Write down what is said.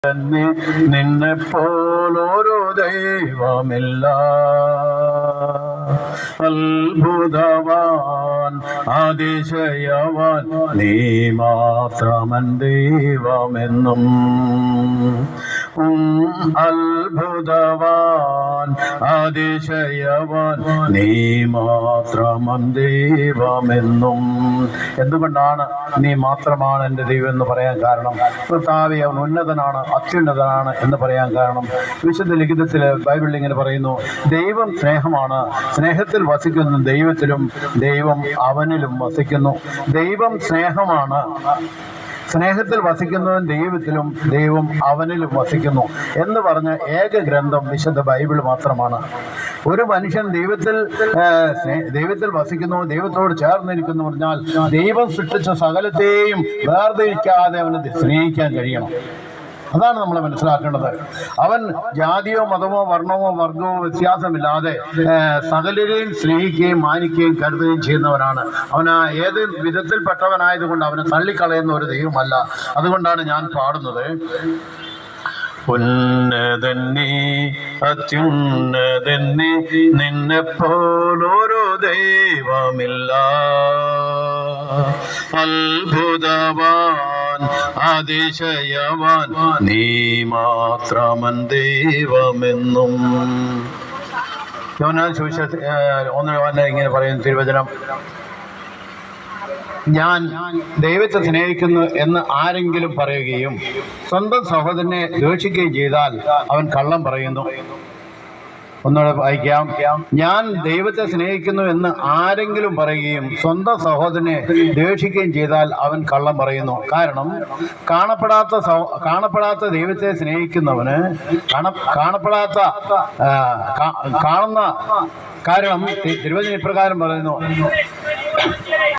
നിന്നെ പോലൊരു ദൈവമില്ല. അത്ഭുതവാൻ അതിശയവാൻ നീ മാത്രമൻ ദൈവമെന്നും. അത്ഭുതവാൻ അതിശയവാൻ നീ മാത്രമൻ ദൈവമെന്നും. എന്തുകൊണ്ടാണ് നീ മാത്രമാണ് എൻ്റെ ദൈവം എന്ന് പറയാൻ കാരണം? കർത്താവേ, അവൻ ഉന്നതനാണ്, അത്യുന്നതനാണ് എന്ന് പറയാൻ കാരണം വിശുദ്ധ ലിഖിതത്തിൽ ബൈബിളിൽ ഇങ്ങനെ പറയുന്നു: ദൈവം സ്നേഹമാണ്, സ്നേഹത്തിൽ വസിക്കുന്നു ദൈവത്തിലും ദൈവം അവനിലും വസിക്കുന്നു. ദൈവം സ്നേഹമാണ്, സ്നേഹത്തിൽ വസിക്കുന്നവൻ ദൈവത്തിലും ദൈവം അവനിലും വസിക്കുന്നു എന്ന് പറഞ്ഞ ഏക ഗ്രന്ഥം വിശുദ്ധ ബൈബിൾ മാത്രമാണ്. ഒരു മനുഷ്യൻ ദൈവത്തിൽ വസിക്കുന്നു, ദൈവത്തോട് ചേർന്നിരിക്കുന്നു പറഞ്ഞാൽ ദൈവം സൃഷ്ടിച്ച സകലത്തെയും വേർതിരിക്കാതെ അവന് സ്നേഹിക്കാൻ കഴിയണം. അതാണ് നമ്മൾ മനസ്സിലാക്കേണ്ടത്. അവൻ ജാതിയോ മതമോ വർണ്ണമോ വർഗമോ വ്യത്യാസമില്ലാതെ സകലരെയും സ്നേഹിക്കുകയും മാനിക്കുകയും കരുതുകയും ചെയ്യുന്നവനാണ്. അവന് ഏത് വിധത്തിൽപ്പെട്ടവനായതുകൊണ്ട് അവനെ തള്ളിക്കളയുന്ന ഒരു ദൈവമല്ല. അതുകൊണ്ടാണ് ഞാൻ പാടുന്നത്: ഉന്നതന്നേ അത്യുന്നതന്നേ, നിന്നെ പോലൊരു ദൈവമില്ല. അത്ഭുതവാൻ അതിശയവാൻ നീ മാത്രമൻ ദൈവമെന്നും. യോഹന്നാൻ സുവിശേഷം 1 ഇങ്ങനെ പറയുന്നു തിരുവചനം: ഞാൻ ദൈവത്തെ സ്നേഹിക്കുന്നു എന്ന് ആരെങ്കിലും പറയുകയും സ്വന്തം സഹോദരനെ ദ്വേഷിക്കുകയും ചെയ്താൽ അവൻ കള്ളം പറയുന്നു. ഒന്നുകൂടെ വായിക്കാം: ഞാൻ ദൈവത്തെ സ്നേഹിക്കുന്നു എന്ന് ആരെങ്കിലും പറയുകയും സ്വന്തം സഹോദരനെ ദ്വേഷിക്കുകയും ചെയ്താൽ അവൻ കള്ളം പറയുന്നു. കാരണം കാണപ്പെടാത്ത ദൈവത്തെ സ്നേഹിക്കുന്നവന് കാണുന്ന കാരണം തിരുവചനം ഇപ്രകാരം പറയുന്നു: